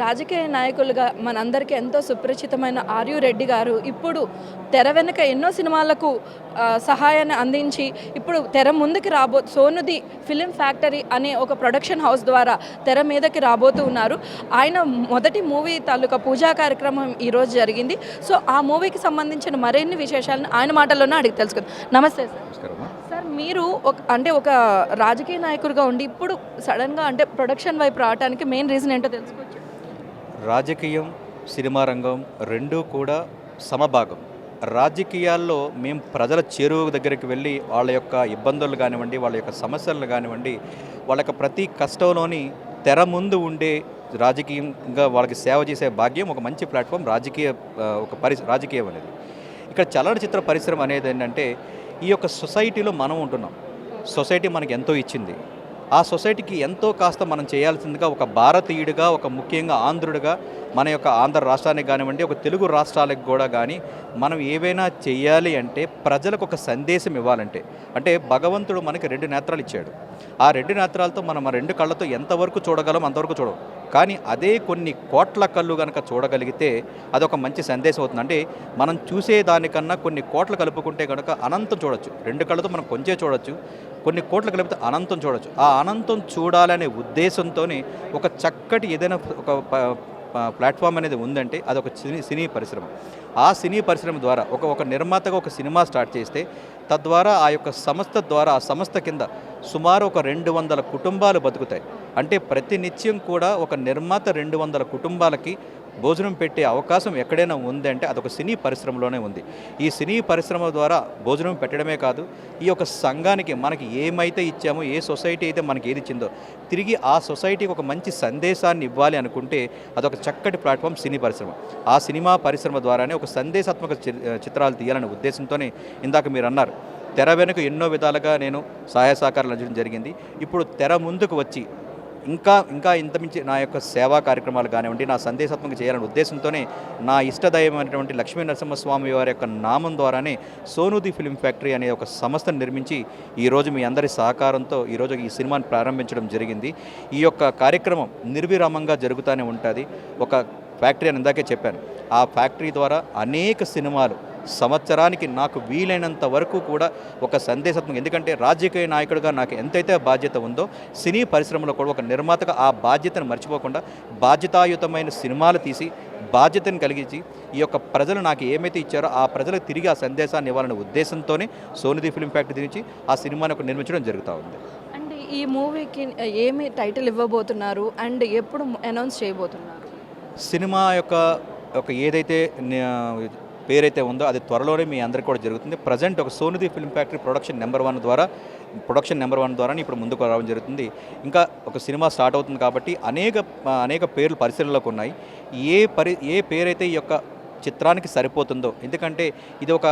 రాజకీయ నాయకులుగా మనందరికీ ఎంతో సుపరిచితమైన ఆర్యు రెడ్డి గారు ఇప్పుడు తెర వెనుక ఎన్నో సినిమాలకు సహాయాన్ని అందించి ఇప్పుడు తెర ముందుకి సోనుది ఫిలిం ఫ్యాక్టరీ అనే ఒక ప్రొడక్షన్ హౌస్ ద్వారా తెర మీదకి రాబోతూ ఉన్నారు. ఆయన మొదటి మూవీ తాలూకా పూజా కార్యక్రమం ఈరోజు జరిగింది. సో ఆ మూవీకి సంబంధించిన మరిన్ని విశేషాలను ఆయన మాటల్లోనే అడిగి తెలుసుకుందాం. నమస్తే సార్. సార్, మీరు ఒక రాజకీయ నాయకుడిగా ఉండి ఇప్పుడు సడన్గా ప్రొడక్షన్ వైపు రావడానికి మెయిన్ రీజన్ ఏంటో తెలుసుకోవచ్చు. రాజకీయం, సినిమా రంగం రెండూ కూడా సమభాగం. రాజకీయాల్లో మేము ప్రజల చేరువ దగ్గరికి వెళ్ళి వాళ్ళ యొక్క ఇబ్బందులు కానివ్వండి, వాళ్ళ యొక్క సమస్యలను కానివ్వండి, వాళ్ళ యొక్క ప్రతి కష్టంలోని తెర ముందు ఉండే రాజకీయంగా వాళ్ళకి సేవ చేసే భాగ్యం ఒక మంచి ప్లాట్ఫామ్ రాజకీయం అనేది. ఇక్కడ చలనచిత్ర పరిశ్రమ అనేది ఏంటంటే ఈ యొక్క సొసైటీలో మనం ఉంటున్నాం. సొసైటీ మనకి ఎంతో ఇచ్చింది. ఆ సొసైటీకి ఎంతో కాస్త మనం చేయాల్సిందిగా ఒక భారతీయుడిగా, ఒక ముఖ్యంగా ఆంధ్రుడిగా మన యొక్క ఆంధ్ర రాష్ట్రానికి కానివ్వండి, ఒక తెలుగు రాష్ట్రాలకు కూడా కానీ మనం ఏవైనా చెయ్యాలి అంటే ప్రజలకు ఒక సందేశం ఇవ్వాలంటే, అంటే భగవంతుడు మనకి 2 నేత్రాలు ఇచ్చాడు. ఆ 2 నేత్రాలతో మనం ఆ 2 కళ్ళతో ఎంతవరకు చూడగలం అంతవరకు చూడడం. కానీ అదే కొన్ని కోట్ల కళ్ళు కనుక చూడగలిగితే అదొక మంచి సందేశం అవుతుంది. అంటే మనం చూసేదానికన్నా కొన్ని కోట్లు కలుపుకుంటే కనుక అనంతం చూడొచ్చు. 2 కళ్ళతో మనం కొంచెం చూడొచ్చు, కొన్ని కోట్లు కలిపితే అనంతం చూడొచ్చు. ఆ అనంతం చూడాలనే ఉద్దేశంతోనే ఒక చక్కటి ఏదైనా ఒక ప్లాట్ఫామ్ అనేది ఉందంటే అదొక సినీ పరిశ్రమ. ఆ సినీ పరిశ్రమ ద్వారా ఒక నిర్మాతగా ఒక సినిమా స్టార్ట్ చేస్తే తద్వారా ఆ యొక్క సంస్థ ద్వారా ఆ సంస్థ కింద సుమారు ఒక 200 కుటుంబాలు బతుకుతాయి. అంటే ప్రతి నిత్యం కూడా ఒక నిర్మాత 200 కుటుంబాలకి భోజనం పెట్టే అవకాశం ఎక్కడైనా ఉందంటే అదొక సినీ పరిశ్రమలోనే ఉంది. ఈ సినీ పరిశ్రమ ద్వారా భోజనం పెట్టడమే కాదు, ఈ యొక్క సంఘానికి మనకి ఏమైతే ఇచ్చామో, ఏ సొసైటీ అయితే మనకి ఏది ఇచ్చిందో తిరిగి ఆ సొసైటీకి ఒక మంచి సందేశాన్ని ఇవ్వాలి అనుకుంటే అదొక చక్కటి ప్లాట్ఫామ్ సినీ పరిశ్రమ. ఆ సినిమా పరిశ్రమ ద్వారానే ఒక సందేశాత్మక చిత్రాలు తీయాలనే ఉద్దేశంతోనే ఇందాక మీరు అన్నారు, తెర వెనుక ఎన్నో విధాలుగా నేను సహాయ సహకారాలు అందించడం జరిగింది. ఇప్పుడు తెర ముందుకు వచ్చి ఇంకా ఇంతమించి నా యొక్క సేవా కార్యక్రమాలు కానివ్వండి, నా సందేశాత్మక చేయాలనే ఉద్దేశంతోనే నా ఇష్టదైవమైనటువంటి లక్ష్మీ నరసింహస్వామి వారి యొక్క నామం ద్వారానే సోనుది ఫిలిం ఫ్యాక్టరీ అనే ఒక సంస్థను నిర్మించి ఈరోజు మీ అందరి సహకారంతో ఈరోజు ఈ సినిమాని ప్రారంభించడం జరిగింది. ఈ యొక్క కార్యక్రమం నిర్విరామంగా జరుగుతూనే ఉంటుంది. ఒక ఫ్యాక్టరీ అని ఇందాకే చెప్పాను. ఆ ఫ్యాక్టరీ ద్వారా అనేక సినిమాలు సంవత్సరానికి నాకు వీలైనంత వరకు కూడా ఒక సందేశాత్మక, ఎందుకంటే రాజకీయ నాయకుడిగా నాకు ఎంతైతే బాధ్యత ఉందో సినీ పరిశ్రమలో కూడా ఒక నిర్మాతగా ఆ బాధ్యతను మర్చిపోకుండా బాధ్యతాయుతమైన సినిమాలు తీసి బాధ్యతను కలిగించి ఈ యొక్క ప్రజలు నాకు ఏమైతే ఇచ్చారో ఆ ప్రజలకు తిరిగి ఆ సందేశాన్ని ఇవ్వాలనే ఉద్దేశంతోనే సోనుది ఫిలిం ఫ్యాక్టరీ నుంచి ఆ సినిమాని నిర్మించడం జరుగుతూ ఉంది. అండ్ ఈ మూవీకి ఏమి టైటిల్ ఇవ్వబోతున్నారు అండ్ ఎప్పుడు అనౌన్స్ చేయబోతున్నారు? సినిమా యొక్క ఏదైతే పేరైతే ఉందో అది త్వరలోనే మీ అందరికీ కూడా జరుగుతుంది. ప్రజెంట్ ఒక సోనుది ఫిల్మ్ ఫ్యాక్టరీ ప్రొడక్షన్ నెంబర్ 1 ద్వారా ఇప్పుడు ముందుకు రావడం జరుగుతుంది. ఇంకా ఒక సినిమా స్టార్ట్ అవుతుంది కాబట్టి అనేక పేర్లు పరిశీలనలోకి ఉన్నాయి. ఏ పేరైతే ఈ యొక్క చిత్రానికి సరిపోతుందో, ఎందుకంటే ఇది ఒక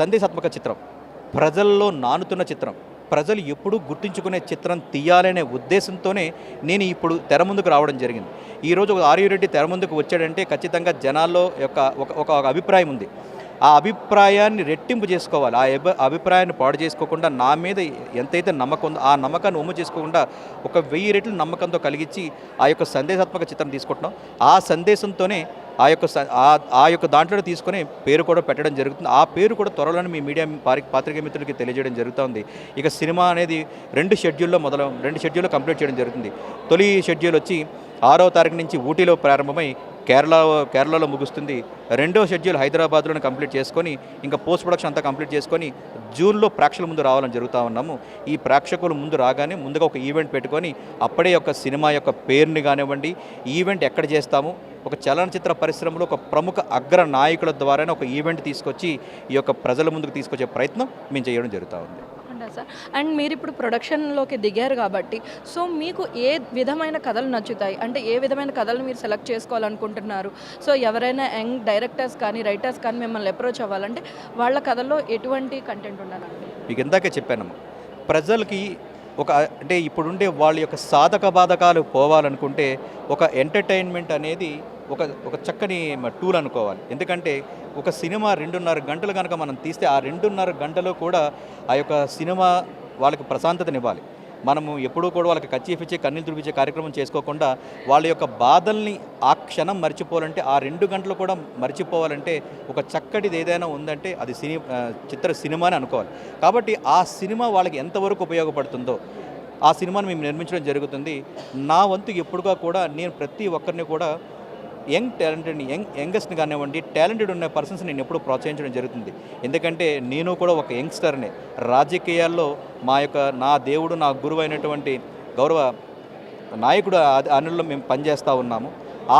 సందేశాత్మక చిత్రం, ప్రజల్లో నానుతున్న చిత్రం, ప్రజలు ఎప్పుడూ గుర్తుంచుకునే చిత్రం తీయాలనే ఉద్దేశంతోనే నేను ఇప్పుడు తెర ముందుకు రావడం జరిగింది. ఈరోజు ఆర్యు రెడ్డి తెర ముందుకు వచ్చాడంటే ఖచ్చితంగా జనాల్లో ఒక అభిప్రాయం ఉంది. ఆ అభిప్రాయాన్ని రెట్టింపు చేసుకోవాలి. ఆ అభిప్రాయాన్ని పాడు చేసుకోకుండా నా మీద ఎంతైతే నమ్మకం ఉందో ఆ నమ్మకాన్ని ఒమ్ము చేసుకోకుండా ఒక 1000 రెట్లు నమ్మకంతో కలిగించి ఆ యొక్క సందేశాత్మక చిత్రం తీసుకుంటున్నాం. ఆ సందేశంతోనే ఆ యొక్క దాంట్లో తీసుకొని పేరు కూడా పెట్టడం జరుగుతుంది. ఆ పేరు కూడా త్వరలోనే మీ మీడియా పాత్రికేయ మిత్రులకి తెలియజేయడం జరుగుతుంది. ఇక సినిమా అనేది 2 షెడ్యూల్లో కంప్లీట్ చేయడం జరుగుతుంది. తొలి షెడ్యూల్ వచ్చి 6వ తారీఖు నుంచి ఊటీలో ప్రారంభమై కేరళలో ముగుస్తుంది. 2వ షెడ్యూల్ హైదరాబాద్లోనే కంప్లీట్ చేసుకొని ఇంకా పోస్ట్ ప్రొడక్షన్ అంతా కంప్లీట్ చేసుకొని జూన్లో ప్రేక్షకుల ముందు రావాలని జరుగుతూ ఉన్నాము. ఈ ప్రేక్షకుల ముందు రాగానే ముందుగా ఒక ఈవెంట్ పెట్టుకొని అప్పుడే ఒక సినిమా యొక్క పేరుని కానివ్వండి, ఈవెంట్ ఎక్కడ చేస్తాము, ఒక చలనచిత్ర పరిశ్రమలో ఒక ప్రముఖ అగ్ర నాయకుల ద్వారానే ఒక ఈవెంట్ తీసుకొచ్చి ఈ యొక్క ప్రజల ముందుకు తీసుకొచ్చే ప్రయత్నం మేము చేయడం జరుగుతూ ఉంది. సార్, అండ్ మీరు ఇప్పుడు ప్రొడక్షన్లోకి దిగారు కాబట్టి సో మీకు ఏ విధమైన కథలు నచ్చుతాయి, అంటే ఏ విధమైన కథలు మీరు సెలెక్ట్ చేసుకోవాలనుకుంటున్నారు? సో ఎవరైనా యంగ్ డైరెక్టర్స్ కానీ రైటర్స్ కానీ మిమ్మల్ని అప్రోచ్ అవ్వాలంటే వాళ్ళ కథల్లో ఎటువంటి కంటెంట్ ఉండాలండి? మీకు ఇందాకే చెప్పానమ్మా, ప్రజలకి అంటే ఇప్పుడుండే వాళ్ళ యొక్క సాధక బాధకాలు పోవాలనుకుంటే ఒక ఎంటర్టైన్మెంట్ అనేది ఒక చక్కని టూల్ అనుకోవాలి. ఎందుకంటే ఒక సినిమా 2.5 గంటలు కనుక మనం తీస్తే ఆ 2.5 గంటలు కూడా ఆ యొక్క సినిమా వాళ్ళకి ప్రశాంతతనివ్వాలి. మనము ఎప్పుడూ కూడా వాళ్ళకి కచ్చీఫిచ్చే కన్నీళ్ళు తుడిపించే కార్యక్రమం చేసుకోకుండా వాళ్ళ యొక్క బాధల్ని ఆ క్షణం మర్చిపోవాలంటే, ఆ 2 గంటలు కూడా మర్చిపోవాలంటే ఒక చక్కటిది ఏదైనా ఉందంటే అది సినిమా అని అనుకోవాలి. కాబట్టి ఆ సినిమా వాళ్ళకి ఎంతవరకు ఉపయోగపడుతుందో ఆ సినిమాని మేము నిర్మించడం జరుగుతుంది. నా వంతు ఎప్పుడుగా కూడా నేను ప్రతి ఒక్కరిని కూడా యంగెస్ట్ని కానివ్వండి, టాలెంటెడ్ ఉన్న పర్సన్స్ నేను ఎప్పుడూ ప్రోత్సహించడం జరుగుతుంది. ఎందుకంటే నేను కూడా ఒక యంగ్స్టర్ని. రాజకీయాల్లో నా దేవుడు, నా గురువు అయినటువంటి గౌరవ నాయకుడు అనుల్లో మేము పనిచేస్తూ ఉన్నాము.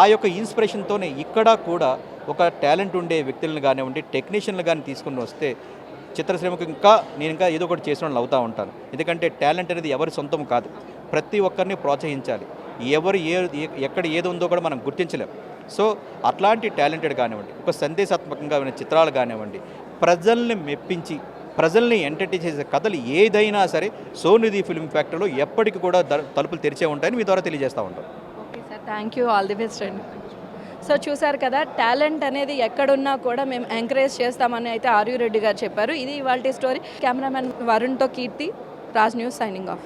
ఆ యొక్క ఇన్స్పిరేషన్తోనే ఇక్కడ కూడా ఒక టాలెంట్ ఉండే వ్యక్తులను కానివ్వండి, టెక్నీషియన్లు కానీ తీసుకుని వస్తే చిత్రసీమకు నేను ఇంకా ఏదో ఒకటి చేసిన వాళ్ళు అవుతూ ఉంటాను. ఎందుకంటే టాలెంట్ అనేది ఎవరి సొంతం కాదు, ప్రతి ఒక్కరిని ప్రోత్సహించాలి. ఎవరు ఎక్కడ ఏది ఉందో కూడా మనం గుర్తించలేం. సో అట్లాంటి టాలెంటెడ్ కానివ్వండి, ఒక సందేశాత్మకంగా ఉన్న చిత్రాలు కానివ్వండి, ప్రజల్ని మెప్పించి ప్రజల్ని ఎంటర్టైన్ చేసే కథలు ఏదైనా సరే సోనిధి ఫిల్మ్ ఫ్యాక్టరీలో ఎప్పటికీ కూడా తలుపులు తెరిచే ఉంటాయని మీ ద్వారా తెలియజేస్తూ ఉంటాం. Okay sir, thank you, all the best అండి. సో చూసారు కదా, టాలెంట్ అనేది ఎక్కడున్నా కూడా మేము ఎంకరేజ్ చేస్తామని అయితే ఆర్యు రెడ్డి గారు చెప్పారు. ఇది ఇవాల్టి స్టోరీ. కెమెరామెన్ వరుణ్తో కీర్తి, రాజ్ న్యూస్ సైనింగ్ ఆఫ్.